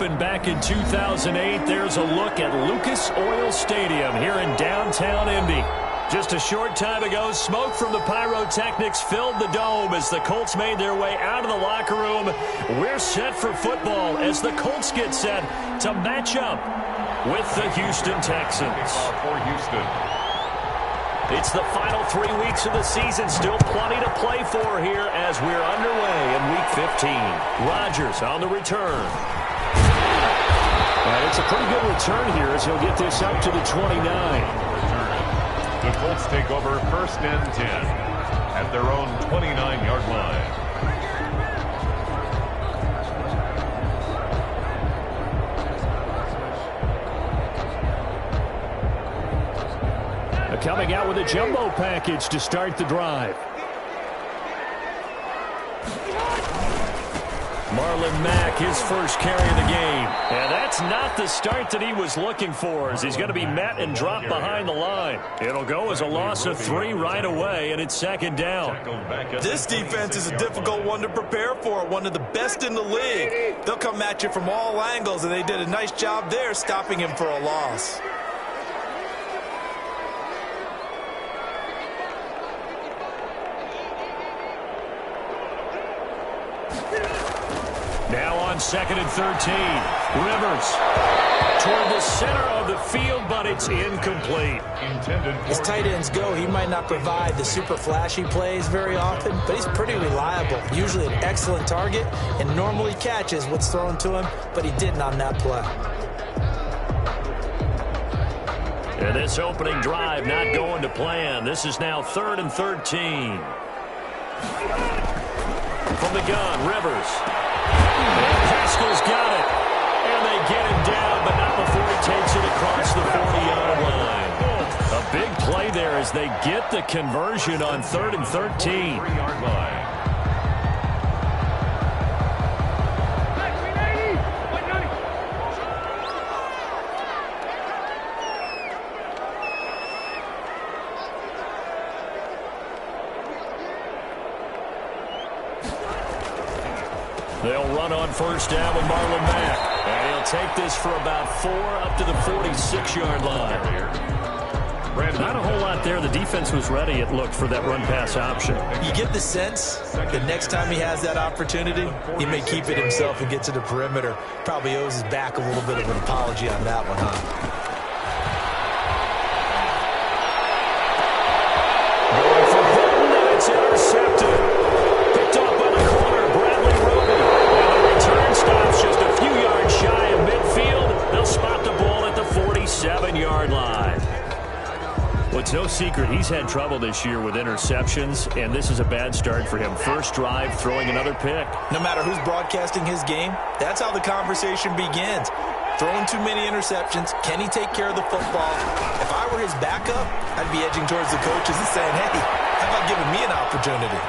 Back in 2008, there's a look at Lucas Oil Stadium here in downtown Indy. Just a short time ago, smoke from the pyrotechnics filled the dome as the Colts made their way out of the locker room. We're set for football as the Colts get set to match up with the Houston Texans. For Houston. It's the final 3 weeks of the season. Still plenty to play for here as we're underway in Week 15. Rodgers on the return. And it's a pretty good return here as he'll get this up to the 29. The Colts take over 1st and 10 at their own 29-yard line. Coming out with a jumbo package to start the drive. Marlon Mack, his first carry of the game. And that's not the start that he was looking for, as he's going to be met and dropped behind the line. It'll go as a loss of 3 right away, and it's 2nd down. This defense is a difficult one to prepare for, one of the best in the league. They'll come at you from all angles, and they did a nice job there stopping him for a loss. Now on 2nd and 13. Rivers toward the center of the field, but it's incomplete. As tight ends go, he might not provide the super flashy plays very often, but he's pretty reliable. Usually an excellent target and normally catches what's thrown to him, but he didn't on that play. And this opening drive not going to plan. This is now 3rd and 13. From the gun, Rivers. And Haskell's got it. And they get him down, but not before he takes it across the 40-yard line. A big play there as they get the conversion on 3rd and 13. 3-yard line. They'll run on 1st down with Marlon Mack. And he'll take this for about 4 up to the 46-yard line. Not a whole lot there. The defense was ready, it looked, for that run-pass option. You get the sense that next time he has that opportunity, he may keep it himself and get to the perimeter. Probably owes his back a little bit of an apology on that one, huh? Going for Hilton, and it's intercepted. Picked off by the corner, Bradley Roby. And the return stops just a few yards shy of midfield. They'll spot the ball at the 47-yard line. Well, it's no secret he's had trouble this year with interceptions, and this is a bad start for him. First drive, throwing another pick. No matter who's broadcasting his game, that's how the conversation begins. Throwing too many interceptions, can he take care of the football? If I were his backup, I'd be edging towards the coaches and saying, hey, how about giving me an opportunity?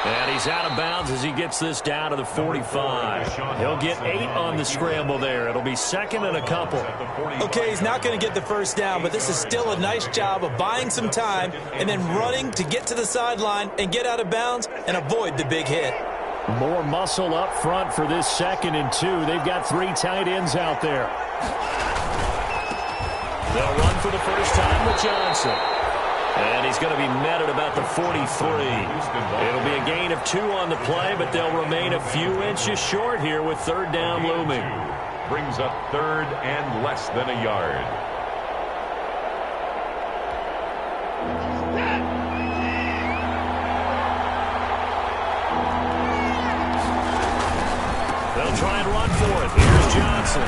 And he's out of bounds as he gets this down to the 45. He'll get 8 on the scramble there. It'll be 2nd and a couple. Okay, he's not going to get the first down, but this is still a nice job of buying some time and then running to get to the sideline and get out of bounds and avoid the big hit. More muscle up front for this 2nd and 2. They've got 3 tight ends out there. They'll run for the first time with Johnson. And he's going to be met at about the 43. It'll be a gain of 2 on the play, but they'll remain a few inches short here with 3rd down looming. Brings up 3rd and less than a yard. They'll try and run for it. Here's Johnson.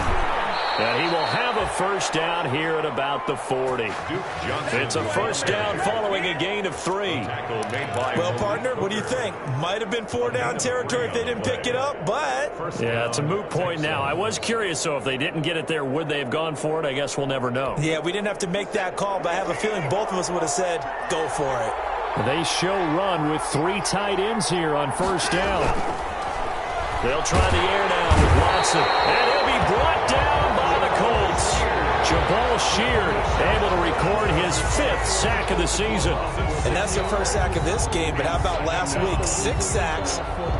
And he will have a first down here at about the 40. It's a first down following a gain of 3. Well, partner, what do you think? Might have been 4 down territory if they didn't pick it up, but... Yeah, it's a moot point now. I was curious, so if they didn't get it there, would they have gone for it? I guess we'll never know. Yeah, we didn't have to make that call, but I have a feeling both of us would have said, go for it. They show run with 3 tight ends here on first down. They'll try the air now with Watson. And he'll be brought down by the Colts. Jabal Sheard able to record his 5th sack of the season. And that's their first sack of this game, but how about last week? 6 sacks,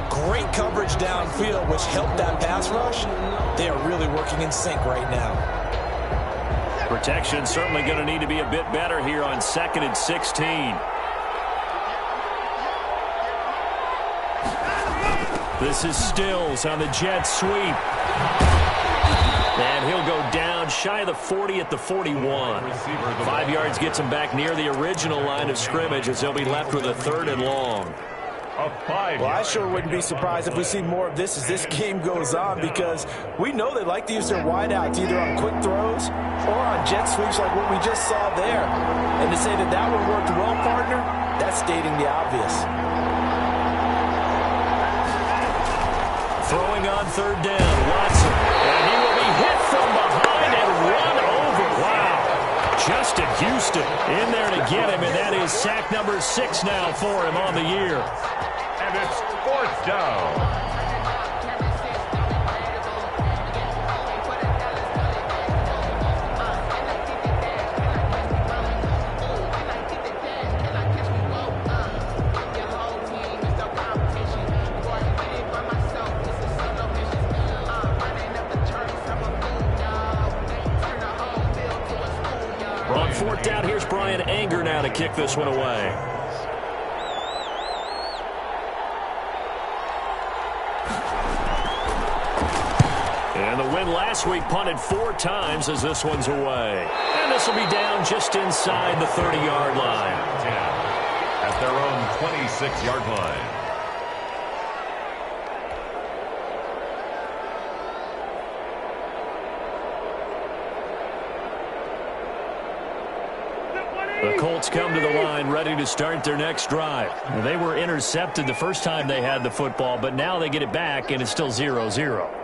great coverage downfield, which helped that pass rush. They are really working in sync right now. Protection certainly going to need to be a bit better here on 2nd and 16. This is Stills on the jet sweep. And he'll go down shy of the 40 at the 41. 5 yards gets him back near the original line of scrimmage as they'll be left with a 3rd and long. Well, I sure wouldn't be surprised if we see more of this as this game goes on, because we know they like to use their wideouts either on quick throws or on jet sweeps like what we just saw there. And to say that that one worked well, partner, that's stating the obvious. Throwing on 3rd down, Watson. And he will be hit from behind and run over. Wow. Justin Houston in there to get him, and that is sack number 6 now for him on the year. And it's 4th down. On 4th down, here's Brian Anger now to kick this one away. And the win last week punted 4 times as this one's away. And this will be down just inside the 30-yard line. 10 at their own 26-yard line. The Colts come to the line ready to start their next drive. They were intercepted the first time they had the football, but now they get it back, and it's still 0-0.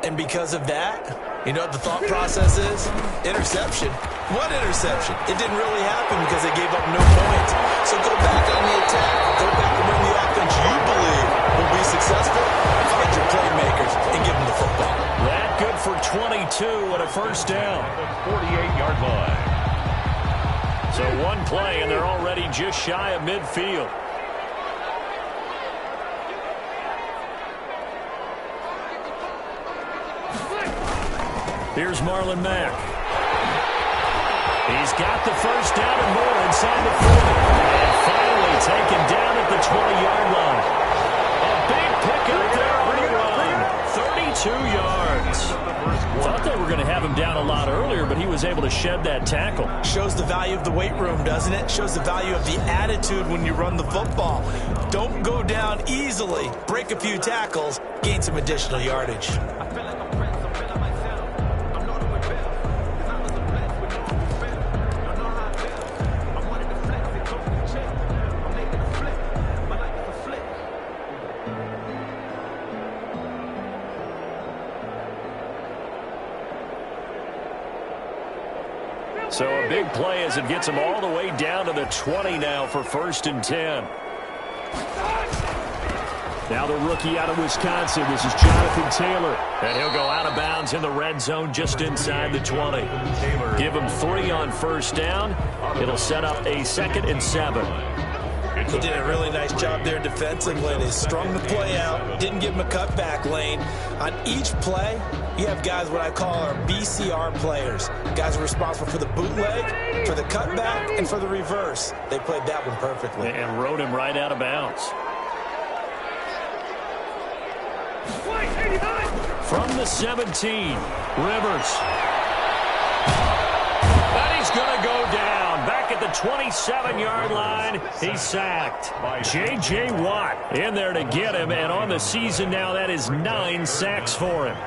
And because of that, you know what the thought process is? Interception. What interception? It didn't really happen because they gave up no points. So go back on the attack. Go back and run the offense you believe will be successful. Find your playmakers and give them the football. That good for 22 and a 1st down. The 48-yard line. So one play, and they're already just shy of midfield. Here's Marlon Mack. He's got the 1st down and more inside the 40. And finally taken down at the 20-yard line. A big pickup there on the run. 32 yards. Thought they were going to have him down a lot earlier, but he was able to shed that tackle. Shows the value of the weight room, doesn't it? Shows the value of the attitude when you run the football. Don't go down easily. Break a few tackles. Gain some additional yardage. So a big play as it gets him all the way down to the 20 now for 1st and 10. Now the rookie out of Wisconsin. This is Jonathan Taylor. And he'll go out of bounds in the red zone just inside the 20. Give him 3 on 1st down. It'll set up a 2nd and 7. He did a really nice job there defensively. They strung the play out, didn't give him a cutback lane. On each play, you have guys what I call our BCR players. Guys are responsible for the bootleg, for the cutback, and for the reverse. They played that one perfectly. And rode him right out of bounds. From the 17, Rivers. And he's going to go down. Back at the 27-yard line, he's sacked. J.J. Watt in there to get him, and on the season now, that is 9 sacks for him.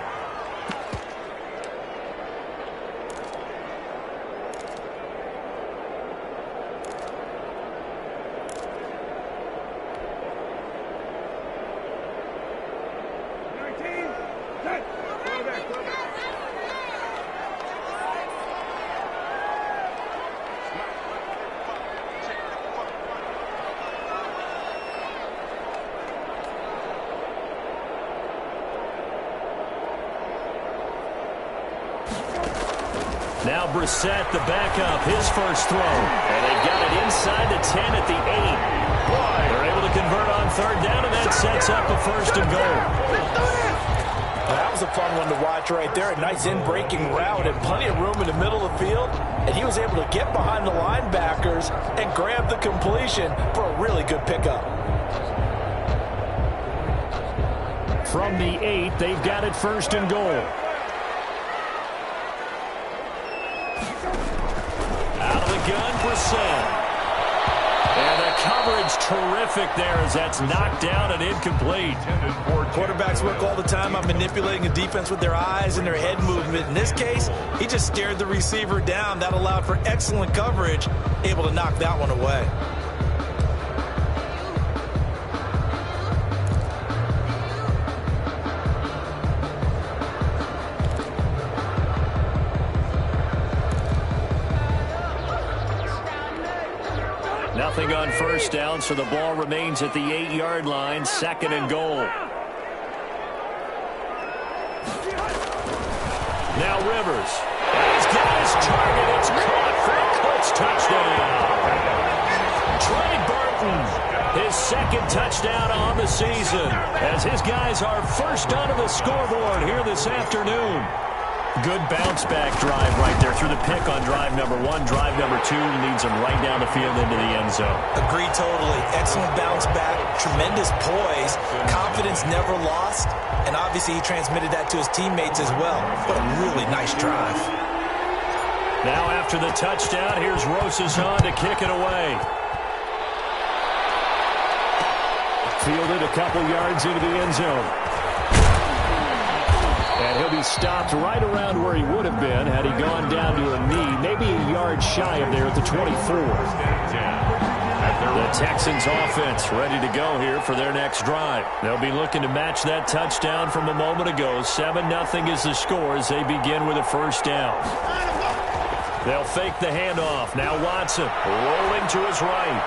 Now Brissett, the backup, his first throw. And they've got it inside the 10 at the 8. They're able to convert on third down, and that sets up a first and goal. That was a fun one to watch right there. A nice in-breaking route and plenty of room in the middle of the field. And he was able to get behind the linebackers and grab the completion for a really good pickup. From the 8, they've got it first and goal. Out of the gun, Brissett. And the coverage terrific there as that's knocked down and incomplete. Quarterbacks work all the time on manipulating a defense with their eyes and their head movement. In this case, he just stared the receiver down. That allowed for excellent coverage, able to knock that one away. Nothing on first down, so the ball remains at the 8-yard line, second and goal. Now Rivers. He's got his target. It's caught for a Colts touchdown. Trey Burton, his second touchdown on the season, as his guys are first onto the scoreboard here this afternoon. Good bounce-back drive right there through the pick on drive number 1. Drive number 2 leads them right down the field into the end zone. Agree totally. Excellent bounce-back, tremendous poise, confidence never lost, and obviously he transmitted that to his teammates as well. What a really nice drive. Now after the touchdown, here's Rosas on to kick it away. Fielded a couple yards into the end zone. And he'll be stopped right around where he would have been had he gone down to a knee, maybe a yard shy of there at the 24. The Texans offense ready to go here for their next drive. They'll be looking to match that touchdown from a moment ago. 7-0 is the score as they begin with a first down. They'll fake the handoff. Now Watson rolling to his right.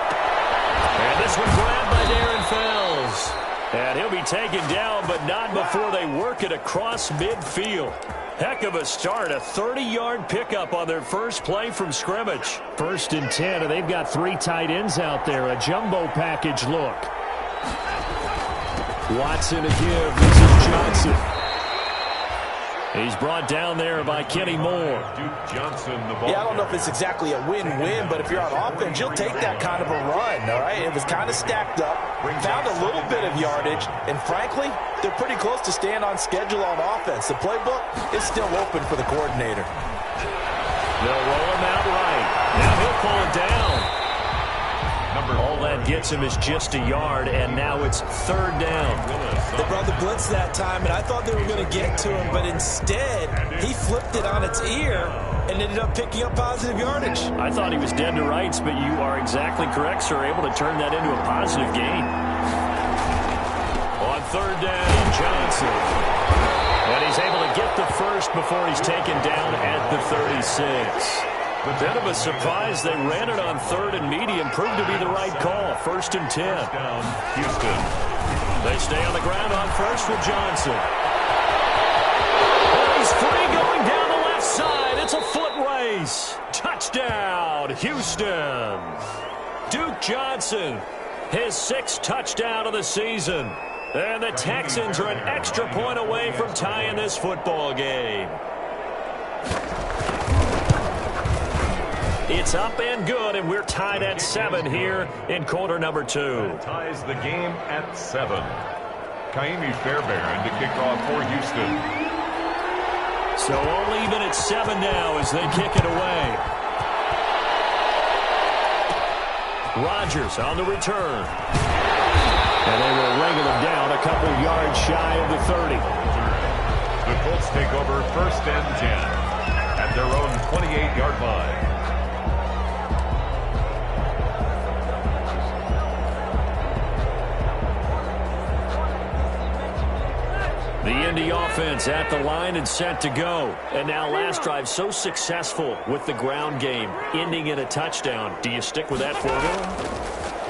And this one grabbed by Darren Fells. And he'll be taken down, but not before they work it across midfield. Heck of a start, a 30-yard pickup on their first play from scrimmage. First and 10, and they've got 3 tight ends out there, a jumbo package look. Watson to give, this is Johnson. He's brought down there by Kenny Moore. Duke Johnson, the ball. Yeah, I don't know if it's exactly a win-win, but if you're on offense, you'll take that kind of a run, all right? It was kind of stacked up, found a little bit of yardage, and frankly, they're pretty close to staying on schedule on offense. The playbook is still open for the coordinator. They'll roll him out right. Now he'll pull it down. All that gets him is just a yard, and now it's third down. They brought the blitz that time, and I thought they were going to get to him, but instead, he flipped it on its ear and ended up picking up positive yardage. I thought he was dead to rights, but you are exactly correct, sir, able to turn that into a positive gain. On third down, Johnson. And he's able to get the first before he's taken down at the 36. A bit of a surprise. They ran it on third and medium. Proved to be the right call. First and 10. Houston. They stay on the ground on first with Johnson. Oh, he's free going down the left side. It's a foot race. Touchdown, Houston. Duke Johnson, his 6th touchdown of the season. And the Texans are an extra point away from tying this football game. It's up and good, and we're tied at 7 here in quarter number 2. That ties the game at 7. Kaimi Fairbairn to kick off for Houston. So all even at 7 now as they kick it away. Rodgers on the return. And they will wrangle him down a couple yards shy of the 30. The Colts take over first and 10 at their own 28-yard line. The Indy offense at the line and set to go. And now last drive so successful with the ground game, ending in a touchdown. Do you stick with that formula?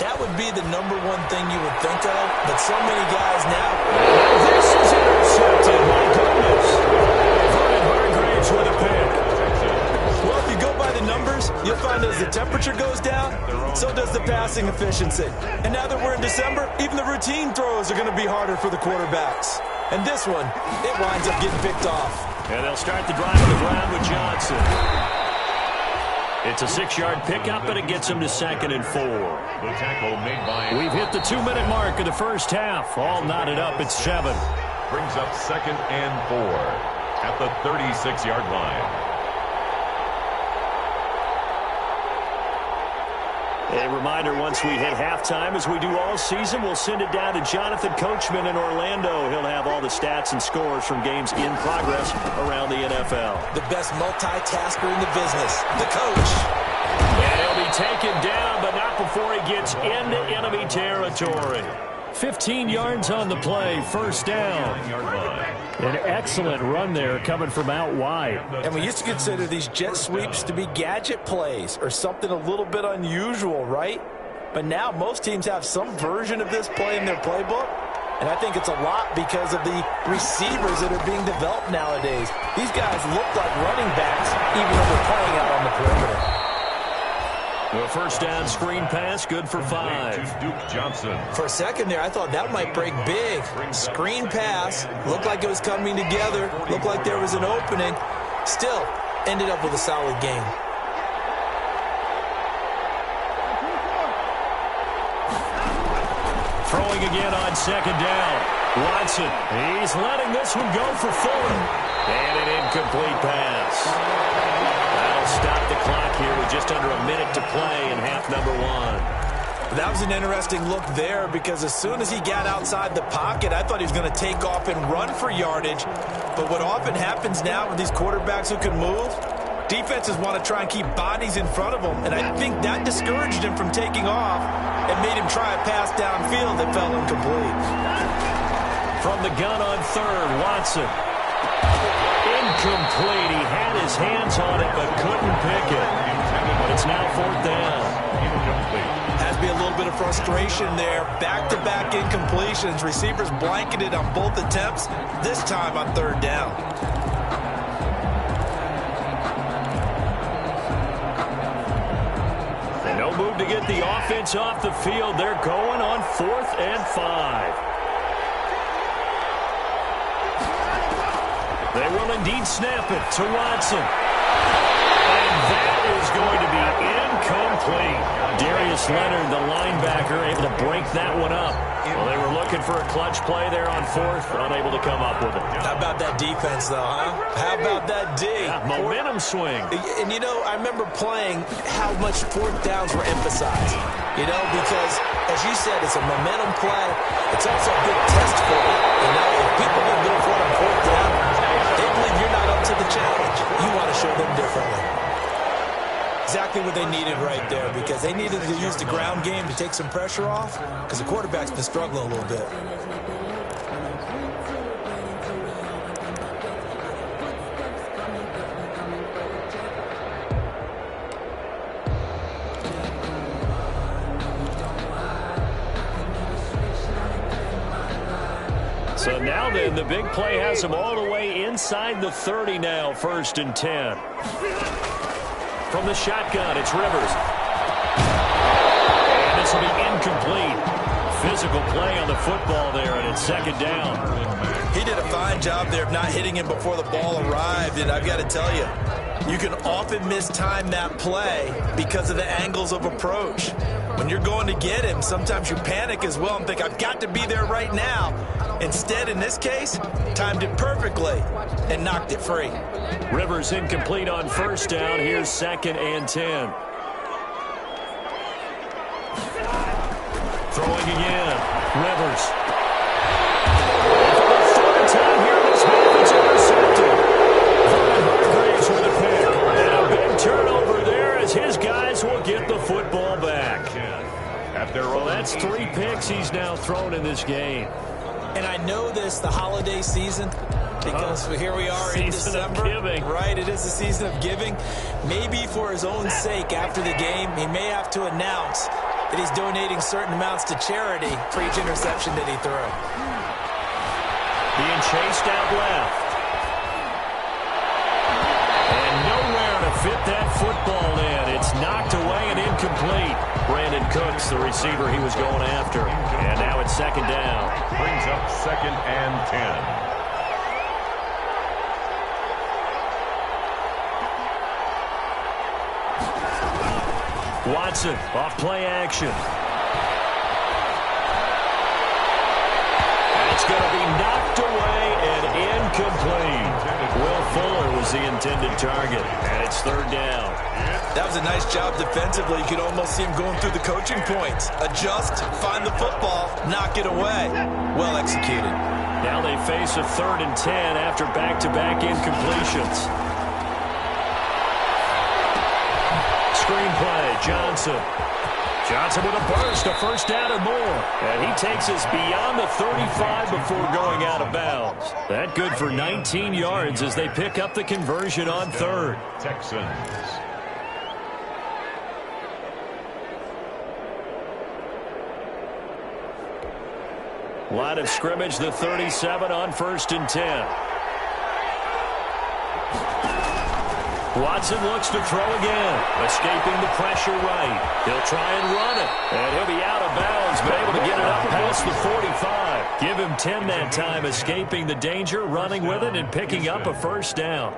That would be the number one thing you would think of, but so many guys now. This is intercepted. My goodness. Vernon Hargreaves with a pick. the temperature goes down, so does the passing efficiency. And now that we're in December, even the routine throws are going to be harder for the quarterbacks. And this one, it winds up getting picked off. And they'll start the drive on the ground with Johnson. It's a 6-yard pickup, and it gets him to 2nd and 4. The tackle made by... We've hit the 2-minute mark of the first half. All knotted up at 7. Brings up 2nd and 4 at the 36-yard line. A reminder, once we hit halftime, as we do all season, we'll send it down to Jonathan Coachman in Orlando. He'll have all the stats and scores from games in progress around the NFL. The best multitasker in the business, the coach. And he'll be taken down, but not before he gets into enemy territory. 15 yards on the play, first down. An excellent run there coming from out wide. And we used to consider these jet sweeps to be gadget plays or something a little bit unusual, right? But now most teams have some version of this play in their playbook. And I think it's a lot because of the receivers that are being developed nowadays. These guys look like running backs even though they're playing out on the perimeter. The first down screen pass, good for 5. Duke Johnson. For a second there, I thought that might break big. Screen pass, looked like it was coming together, looked like there was an opening. Still, ended up with a solid game. Throwing again on 2nd down. Watson, he's letting this one go for Fuller. And an incomplete pass. Stop the clock here with just under a minute to play in half number 1. That was an interesting look there because as soon as he got outside the pocket, I thought he was going to take off and run for yardage. But what often happens now with these quarterbacks who can move, defenses want to try and keep bodies in front of them. And I think that discouraged him from taking off and made him try a pass downfield that fell incomplete. From the gun on 3rd, Watson. Incomplete. He had his hands on it but couldn't pick it. But it's now 4th down. Has to be a little bit of frustration there. Back-to-back incompletions. Receivers blanketed on both attempts, this time on 3rd down. And no move to get the offense off the field. They're going on 4th and 5. They will indeed snap it to Watson. And that is going to be incomplete. Darius Leonard, the linebacker, able to break that one up. Well, they were looking for a clutch play there on 4th, unable to come up with it. How about that defense, though, huh? How about that D? Yeah, momentum swing. And, you know, I remember playing how much 4th downs were emphasized. You know, because, as you said, it's a momentum play. It's also a good test for you. You know, if people don't go for it on 4th down, they believe you're not up to the challenge. You want to show them differently. Exactly what they needed right there because they needed to use the ground game to take some pressure off because the quarterback's been struggling a little bit. So now then, the big play has them all the way inside the 30 now, 1st and 10. From the shotgun, it's Rivers. And this will be incomplete. Physical play on the football there, and it's 2nd down. He did a fine job there of not hitting him before the ball arrived, and I've got to tell you, you can often mistime that play because of the angles of approach. When you're going to get him, sometimes you panic as well and think, I've got to be there right now. Instead, in this case, timed it perfectly and knocked it free. Rivers incomplete on 1st down. Here's 2nd and 10. Throwing again. Rivers. For the 3rd time here in this half, it's intercepted. Hargraves with a pick. And a big turnover there as his guys will get the football back. Well, that's 3 picks he's now thrown in this game. And I know this, the holiday season, because here we are in December. Right, it is the season of giving. Maybe for his own sake after the game, he may have to announce that he's donating certain amounts to charity for each interception that he threw. Being chased out left. And nowhere to fit that football in. It's knocked away That's the receiver he was going after. And now it's second down. Brings up 2nd and 10. Watson off play action. It's going to be knocked away and incomplete. Will Fuller was the intended target, and it's 3rd down. That was a nice job defensively. You could almost see him going through the coaching points. Adjust, find the football, knock it away. Well executed. Now they face a 3rd and 10 after back-to-back incompletions. Screenplay, Johnson. Johnson with a burst, a 1st down and more. And he takes us beyond the 35 before going out of bounds. That good for 19 yards as they pick up the conversion on 3rd. Texans. Line of scrimmage, the 37 on 1st and 10. Watson looks to throw again, escaping the pressure right. He'll try and run it, and he'll be out of bounds, but able to get it up past the 45. Give him 10 that time, escaping the danger, running with it, and picking up a 1st down.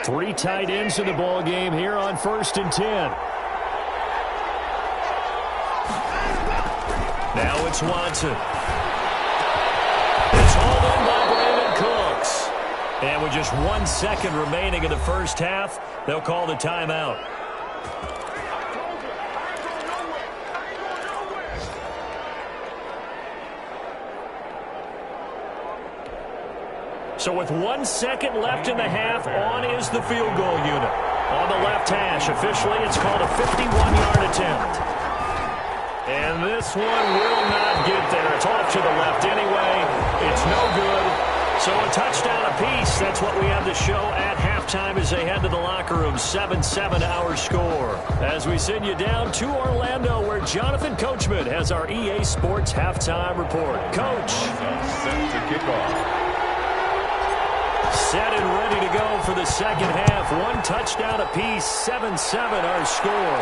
Three tight ends in the ball game here on 1st and 10. Now it's Watson. It's hauled in by Brandon Cooks. And with just 1 second remaining in the 1st half, they'll call the timeout. So with 1 second left in the half, on is the field goal unit. On the left hash, officially it's called a 51-yard attempt. And this one will not get there. It's off to the left anyway. It's no good. So a touchdown apiece. That's what we have to show at halftime as they head to the locker room. 7-7 our score. As we send you down to Orlando, where Jonathan Coachman has our EA Sports halftime report. Coach. Set to kick off. Set and ready to go for the 2nd half. 1 touchdown apiece. 7-7 our score.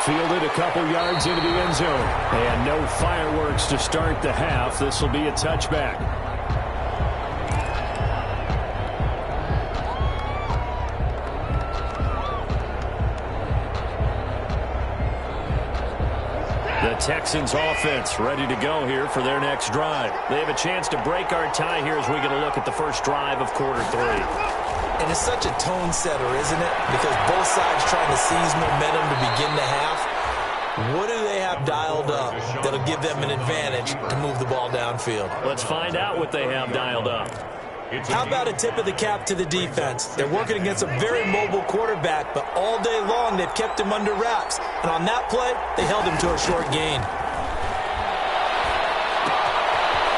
Fielded a couple yards into the end zone. And no fireworks to start the half. This will be a touchback. The Texans offense ready to go here for their next drive. They have a chance to break our tie here as we get a look at the first drive of quarter 3. And it's such a tone setter, isn't it? Because both sides trying to seize momentum to begin the half. What do they have dialed up that'll give them an advantage to move the ball downfield? Let's find out what they have dialed up. How about a tip of the cap to the defense? They're working against a very mobile quarterback, but all day long they've kept him under wraps. And on that play, they held him to a short gain.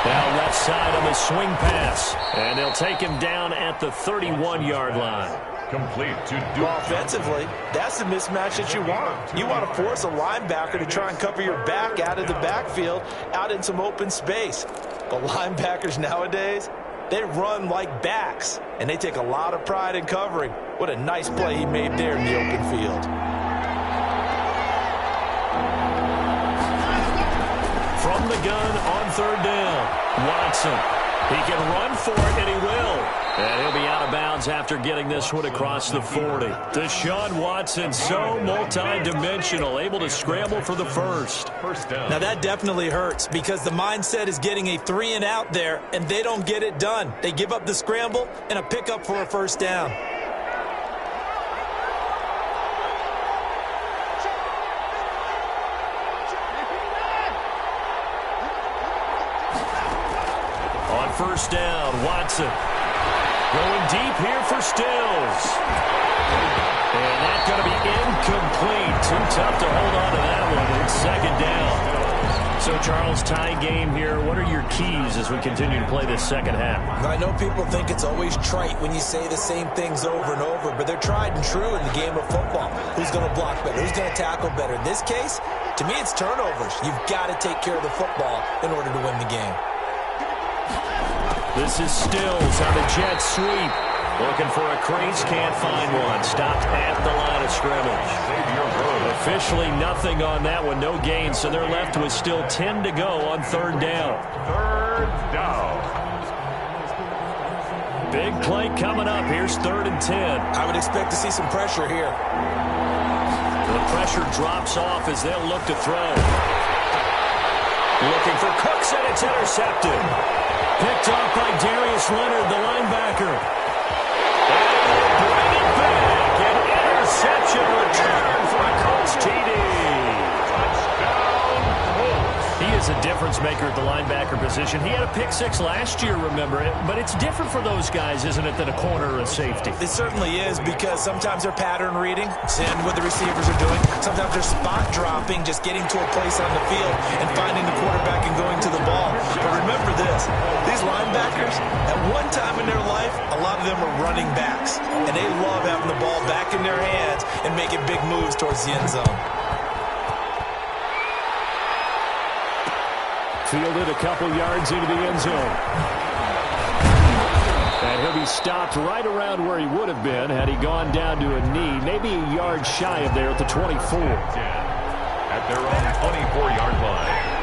Now left side on the swing pass. And they'll take him down at the 31-yard line. Complete to do. Well, offensively, that's the mismatch that you want. You want to force a linebacker to try and cover your back out of the backfield, out in some open space. But linebackers nowadays, they run like backs, and they take a lot of pride in covering. What a nice play he made there in the open field. From the gun on 3rd down, Watson. He can run for it, and he will. And he'll be out of bounds after getting this one across the 40. Deshaun Watson, so multi-dimensional, able to scramble for the first down. Now that definitely hurts because the mindset is getting a 3 and out there, and they don't get it done. They give up the scramble and a pickup for a 1st down. On 1st down, Watson. Going deep here for Stills. And that's going to be incomplete. Too tough to hold on to that one. It's 2nd down. So, Charles, tie game here. What are your keys as we continue to play this 2nd half? I know people think it's always trite when you say the same things over and over, but they're tried and true in the game of football. Who's going to block better? Who's going to tackle better? In this case, to me, it's turnovers. You've got to take care of the football in order to win the game. This is Stills on the jet sweep. Looking for a crease, can't find one. Stopped at the line of scrimmage. Officially nothing on that one, no gain, so they're left with still 10 to go on third down. Third down. Big play coming up. Here's 3rd and 10. I would expect to see some pressure here. The pressure drops off as they'll look to throw. Looking for Cooks, and it's intercepted. Picked off by Darius Leonard, the linebacker. And they'll bring it back. An interception return for a Colts TD. Touchdown, Colts. He is a difference maker at the linebacker position. He had a pick 6 last year, remember it. But it's different for those guys, isn't it, than a corner or a safety? It certainly is, because sometimes they're pattern reading, seeing what the receivers are doing. Sometimes they're spot dropping, just getting to a place on the field and finding the quarterback and going to the ball. But remember this, these linebackers, at one time in their life, a lot of them are running backs. And they love having the ball back in their hands and making big moves towards the end zone. Fielded a couple yards into the end zone. And he'll be stopped right around where he would have been had he gone down to a knee, maybe a yard shy of there at the 24. At their own 24-yard line.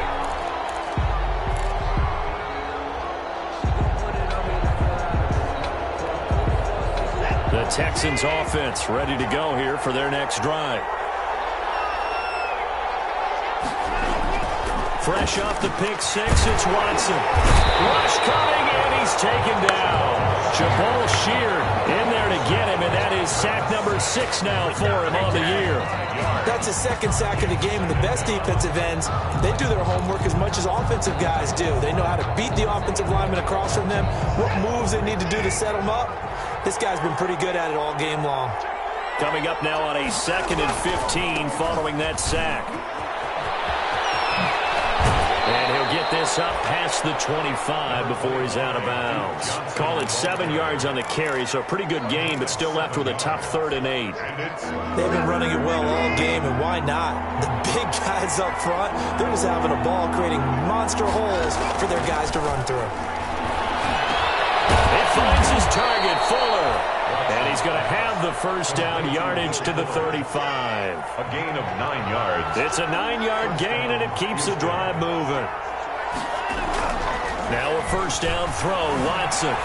The Texans offense ready to go here for their next drive. Fresh off the pick 6, it's Watson. Rush coming, and he's taken down. Jabal Sheard in there to get him, and that is sack number 6 now for him on the year. That's his 2nd sack of the game, and the best defensive ends, they do their homework as much as offensive guys do. They know how to beat the offensive lineman across from them, what moves they need to do to set them up. This guy's been pretty good at it all game long. Coming up now on a 2nd and 15 following that sack. And he'll get this up past the 25 before he's out of bounds. Call it 7 yards on the carry, so a pretty good game, but still left with a tough 3rd and 8. They've been running it well all game, and why not? The big guys up front, they're just having a ball, creating monster holes for their guys to run through. It finds his target, Fuller. And he's going to have the first down, yardage to the 35. A gain of 9 yards. It's a 9-yard gain, and it keeps the drive moving. Now a first down throw, Watson.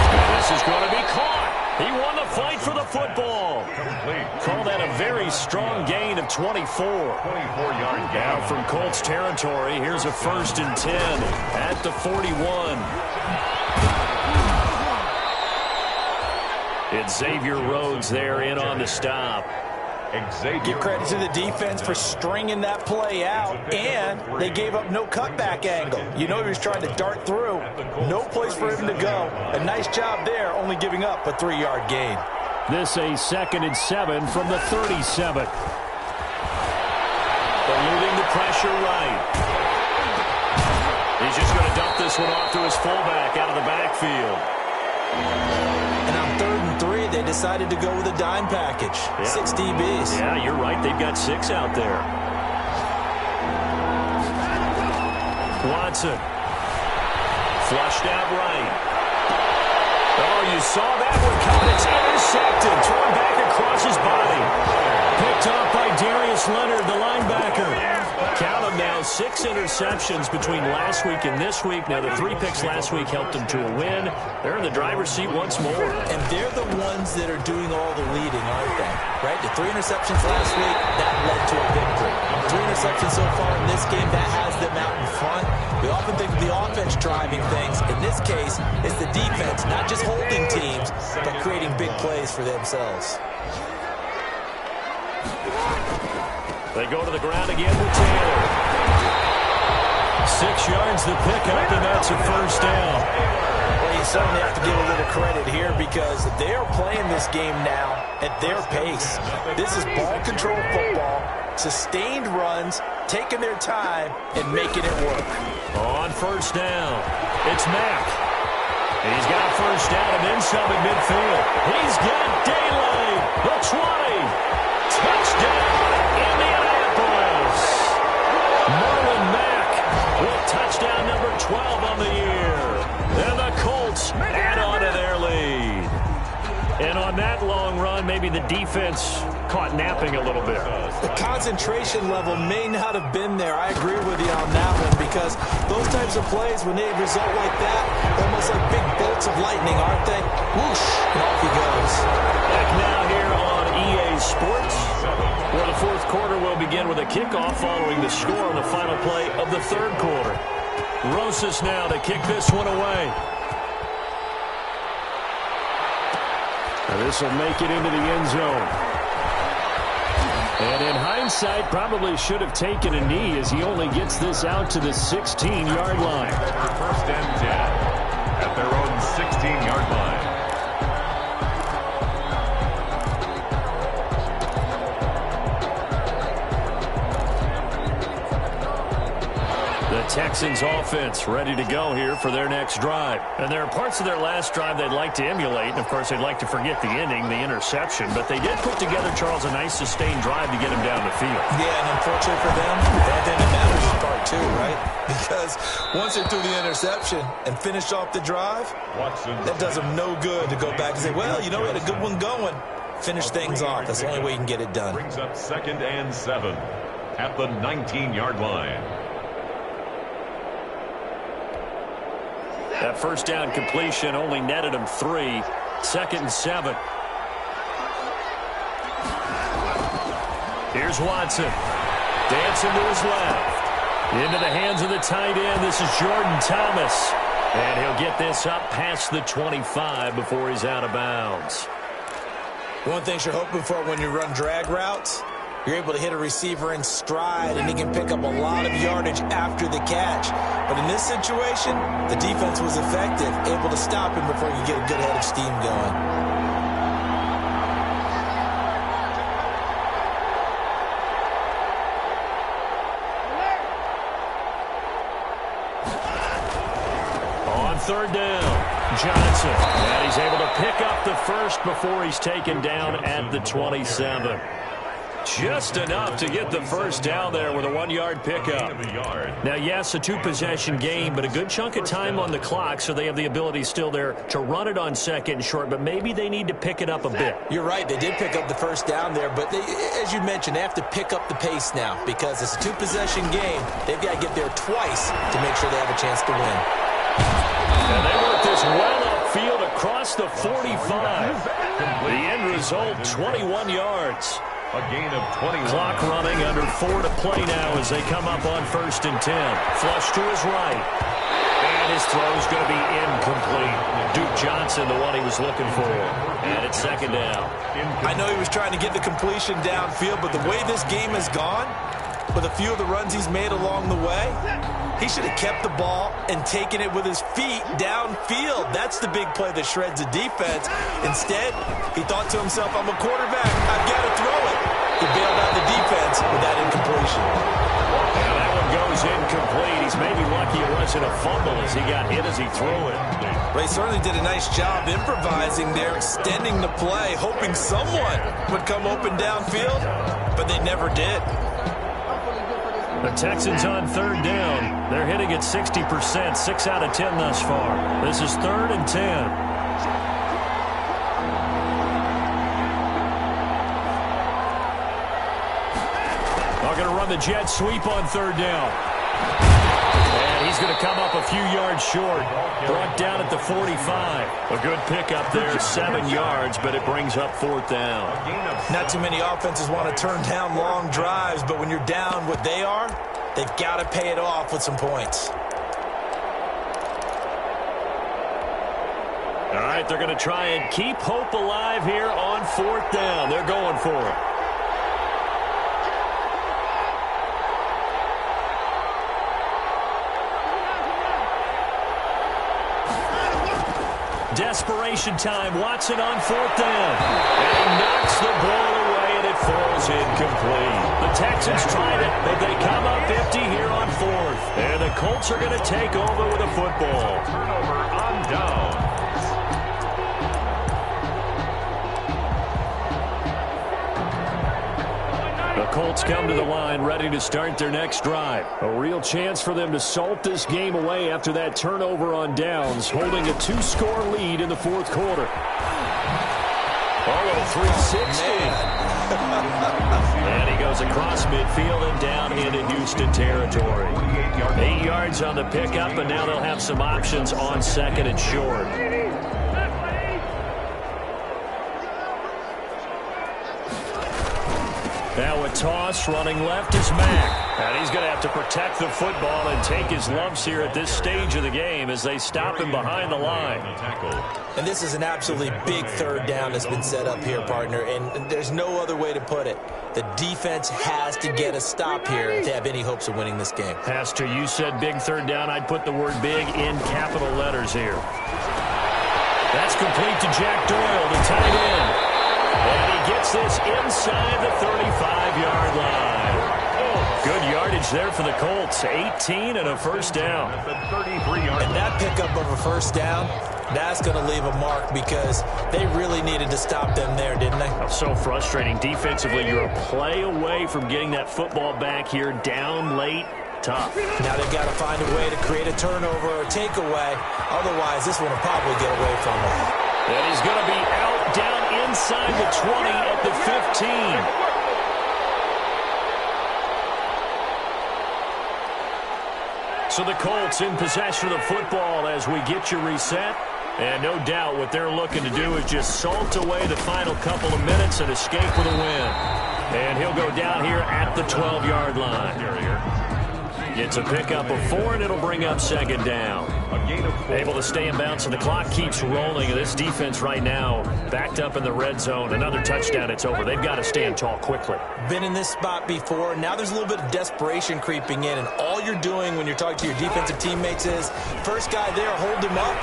And this is going to be caught. He won the fight for the football. Complete. Call that a very strong gain of 24. 24-yard gain. Now from Colts territory, here's a 1st and 10 at the 41. It's Xavier Rhodes there in on the stop. Give credit to the defense for stringing that play out, and they gave up no cutback angle. You know he was trying to dart through. No place for him to go. A nice job there, only giving up a 3-yard gain. This a 2nd and 7 from the 37. Eluding the pressure right. He's just going to dump this one off to his fullback out of the backfield. And on 3rd and 3, they decided to go with a dime package. Yeah. 6 DBs. Yeah, you're right. They've got 6 out there. Watson. Flushed out right. Oh, you saw that one coming. It's intercepted. Thrown back across his body. Picked off by Darius Leonard, the linebacker. Count them now, 6 interceptions between last week and this week. Now, the 3 picks last week helped them to a win. They're in the driver's seat once more. And they're the ones that are doing all the leading, aren't they? Right? The 3 interceptions last week, that led to a victory. 3 interceptions so far in this game, that has them out in front. We often think of the offense driving things. In this case, it's the defense, not just holding teams, but creating big plays for themselves. They go to the ground again with Taylor. 6 yards the pickup, and that's a first down. Well, you certainly have to give a little credit here because they are playing this game now at their pace. This is ball control football, sustained runs, taking their time, and making it work. On first down, it's Mack. He's got a first down and then some at midfield. He's got daylight. The 20. Touchdown, Indianapolis. Marlon Mack with touchdown number 12 on the year. And the Colts add on to their lead. And on that long run, maybe the defense caught napping a little bit. The concentration level may not have been there. I agree with you on that one, because those types of plays, when they result like that, they're almost like big bolts of lightning, aren't they? Whoosh, and off he goes. Back now here on EA Sports, where the fourth quarter will begin with a kickoff following the score on the final play of the third quarter. Rosas now to kick this one away. This will make it into the end zone. And in hindsight, probably should have taken a knee, as he only gets this out to the 16-yard line. First and 10 at their own 16-yard line. Texans offense ready to go here for their next drive. And there are parts of their last drive they'd like to emulate. And, of course, they'd like to forget the ending, the interception. But they did put together, Charles, a nice sustained drive to get him down the field. Yeah, and unfortunately for them, that didn't matter to start too, right? Because once they threw the interception and finished off the drive, that does them no good to go back and say, well, you know, we had a good one going. Finish things off. That's the only way you can get it done. Brings up 2nd and 7 at the 19-yard line. That first down completion only netted him 3. 2nd and 7. Here's Watson. Dancing to his left. Into the hands of the tight end. This is Jordan Thomas. And he'll get this up past the 25 before he's out of bounds. One thing you're hoping for when you run drag routes, you're able to hit a receiver in stride, and he can pick up a lot of yardage after the catch. But in this situation, the defense was effective, able to stop him before he could get a good head of steam going. On third down, Johnson. And he's able to pick up the first before he's taken down at the 27. Just enough to get the first down there with a 1-yard pickup. Now, yes, a 2-possession game, but a good chunk of time on the clock, so they have the ability still there to run it on 2nd and short, but maybe they need to pick it up a bit. You're right. They did pick up the first down there, but they, as you mentioned, they have to pick up the pace now because it's a 2-possession game. They've got to get there twice to make sure they have a chance to win. And they work this well upfield across the 45. The end result, 21 yards. A gain of 21. Clock running, under 4 to play now as they come up on 1st and 10. Flush to his right. And his throw's going to be incomplete. Duke Johnson, the one he was looking for. And it's 2nd down. I know he was trying to get the completion downfield, but the way this game has gone, with a few of the runs he's made along the way, he should have kept the ball and taken it with his feet downfield. That's the big play that shreds the defense. Instead, he thought to himself, I'm a quarterback. I've got to throw it. He bailed out the defense with that incompletion. And that one goes incomplete. He's maybe lucky it wasn't a fumble as he got hit as he threw it. But he certainly did a nice job improvising there, extending the play, hoping someone would come open downfield, but they never did. The Texans on 3rd down. They're hitting at 60%, 6 out of 10 thus far. This is 3rd and 10. They're going to run the jet sweep on 3rd down. And he's going to come up a few yards short. Brought down at the 45. A good pickup there, 7 yards, but it brings up 4th down. Not too many offenses want to turn down long drives, but when you're down what they are, they've got to pay it off with some points. All right, they're going to try and keep hope alive here on 4th down. They're going for it. Desperation time. Watson on 4th down. And he knocks the ball away, and it falls incomplete. The Texans tried it, but they come up empty here on 4th. And the Colts are going to take over with a football. Turnover on down. The Colts come to the line ready to start their next drive. A real chance for them to salt this game away after that turnover on downs, holding a 2-score lead in the fourth quarter. Oh, 360. And he goes across midfield and down into Houston territory. 8 yards on the pickup, and now they'll have some options on second and short. Now a toss, running left is Mack. And he's going to have to protect the football and take his lumps here at this stage of the game as they stop him behind the line. And this is an absolutely big third down that's been set up here, partner, and there's no other way to put it. The defense has to get a stop here to have any hopes of winning this game. Has to. You said big third down. I'd put the word big in capital letters here. That's complete to Jack Doyle, the tight end. And he gets this inside the 35-yard line. Good yardage there for the Colts. 18 and a first down. And that pickup of a first down, that's going to leave a mark because they really needed to stop them there, didn't they? So frustrating. Defensively, you're a play away from getting that football back here down late. Tough. Now they've got to find a way to create a turnover or a takeaway. Otherwise, this one will probably get away from them. And he's going to be out down inside the 20 at the 15. So the Colts in possession of the football as we get you reset. And no doubt what they're looking to do is just salt away the final couple of minutes and escape with a win. And he'll go down here at the 12-yard line. Gets a pickup of 4, and it'll bring up second down. Able to stay in bounds, and the clock keeps rolling. This defense right now backed up in the red zone. Another touchdown, it's over. They've got to stand tall quickly. Been in this spot before. Now there's a little bit of desperation creeping in, and all you're doing when you're talking to your defensive teammates is first guy there, hold him up.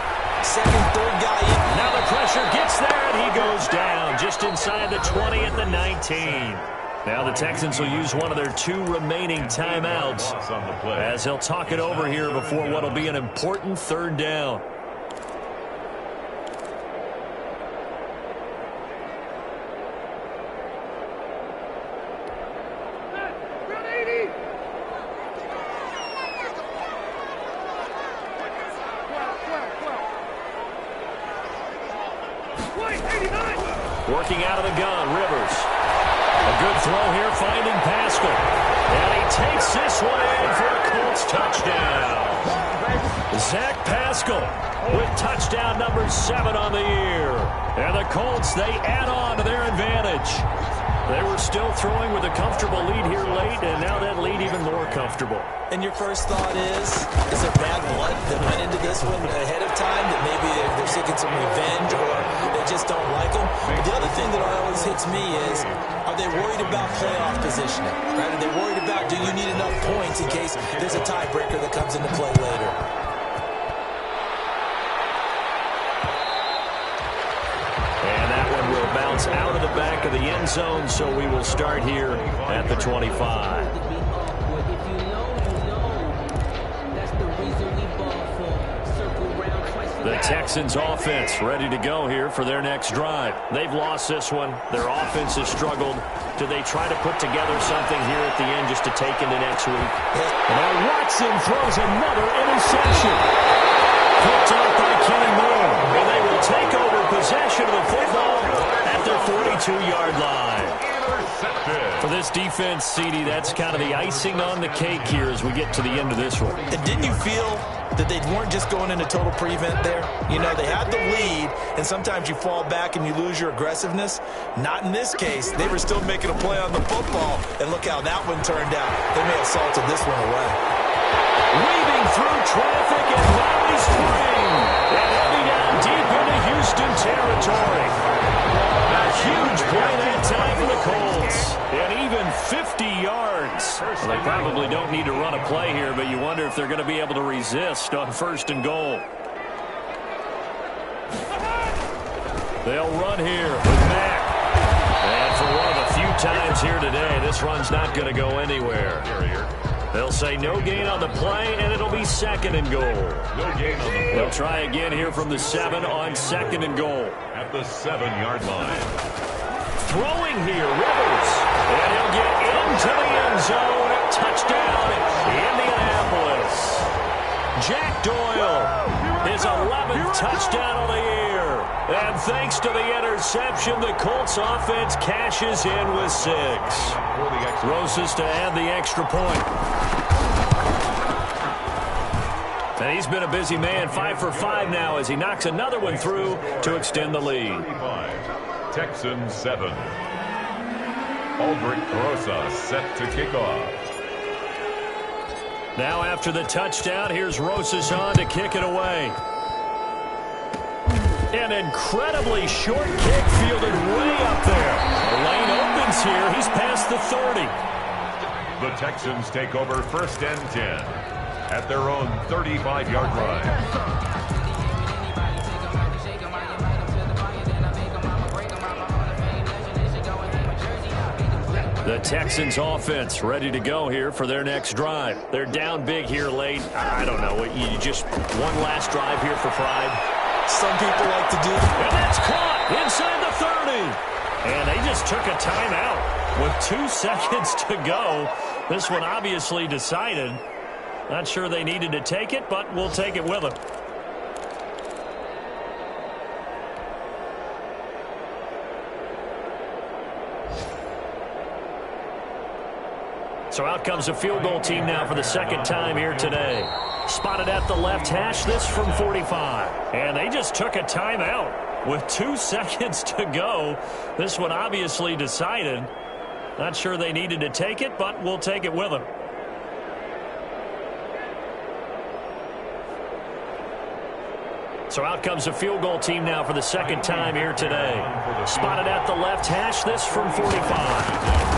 Second, third guy in. Now the pressure gets there, and he goes down just inside the 20 at the 19. Now the Texans will use one of their 2 remaining timeouts as they'll talk it over here before what will be an important third down. Working out of the gun, Rivers. A good throw here, finding Pascal. And he takes this one in for a Colts touchdown. Zach Pascal with touchdown number 7 on the year. And the Colts, they add on to their advantage. They were still throwing with a comfortable lead here late, and now that lead even more comfortable. And your first thought is there bad blood that went into this one ahead of time, that maybe they're seeking some revenge or they just don't like them? But the other thing that always hits me is, are they worried about playoff positioning? Right? Are they worried about, do you need enough points in case there's a tiebreaker that comes into play later? And that one will bounce out of the back of the end zone, so we will start here at the 25. The Texans offense ready to go here for their next drive. They've lost this one. Their offense has struggled. Do they try to put together something here at the end just to take into next week? And now Watson throws another interception. Picked off by Kenny Moore. And they will take over possession of the football at their 42-yard line. For this defense, CD, that's kind of the icing on the cake here as we get to the end of this one. And didn't you feel that they weren't just going into total prevent there? You know, they had the lead, and sometimes you fall back and you lose your aggressiveness. Not in this case. They were still making a play on the football, and look how that one turned out. They may have salted this one away. Weaving through traffic, and now he's free. And he'll be down deep into Houston territory. A huge play that time for the Colts. And even 50 yards. Well, they probably don't need to run a play here, but you wonder if they're going to be able to resist on first and goal. They'll run here with Mack. And for one of the few times here today, this run's not going to go anywhere. They'll say no gain on the play, and it'll be second and goal. No gain on the play. They'll try again here from the 7 on second and goal. At the 7-yard line. Throwing here, Rivers. And he'll get into the end zone. Touchdown, Indianapolis. Jack Doyle, his 11th touchdown of the year. And thanks to the interception, the Colts offense cashes in with 6. Roses to add the extra point. And he's been a busy man, 5 for 5 now as he knocks another one through to extend the lead. Texans 7. Aldrich Rosa set to kick off. Now after the touchdown, here's Rosas on to kick it away. An incredibly short kick fielded way up there. The lane opens here. He's past the 30. The Texans take over 1st and 10 at their own 35-yard line. The Texans offense ready to go here for their next drive. They're down big here late. I don't know. You just one last drive here for pride. Some people like to do that. And that's caught inside the 30. And they just took a timeout with 2 seconds to go. This one obviously decided. Not sure they needed to take it, but we'll take it with them. So out comes a field goal team now for the 2nd time here today. Spotted at the left hash, this from 45. And they just took a timeout with 2 seconds to go. This one obviously decided. Not sure they needed to take it, but we'll take it with them. So out comes a field goal team now for the 2nd time here today. Spotted at the left hash, this from 45.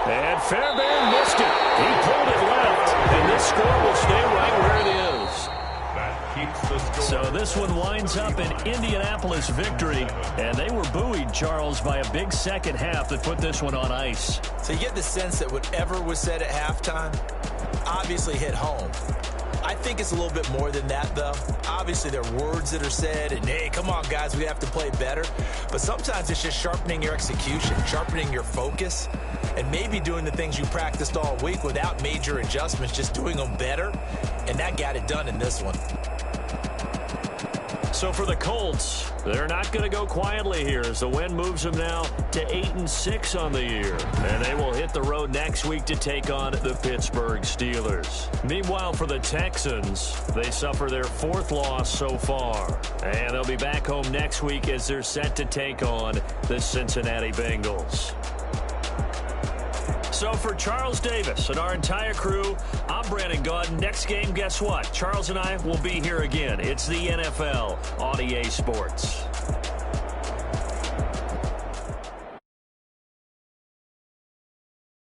And Fairbairn missed it. He pulled it left. And this score will stay right where it is. That keeps the score. So this one winds up an Indianapolis victory. And they were buoyed, Charles, by a big second half that put this one on ice. So you get the sense that whatever was said at halftime obviously hit home. I think it's a little bit more than that, though. Obviously, there are words that are said, and, hey, come on, guys, we have to play better. But sometimes it's just sharpening your execution, sharpening your focus, and maybe doing the things you practiced all week without major adjustments, just doing them better. And that got it done in this one. So for the Colts, they're not going to go quietly here as the win moves them now to 8-6 on the year. And they will hit the road next week to take on the Pittsburgh Steelers. Meanwhile, for the Texans, they suffer their 4th loss so far. And they'll be back home next week as they're set to take on the Cincinnati Bengals. So for Charles Davis and our entire crew, I'm Brandon Gaudin. Next game, guess what? Charles and I will be here again. It's the NFL on EA Sports.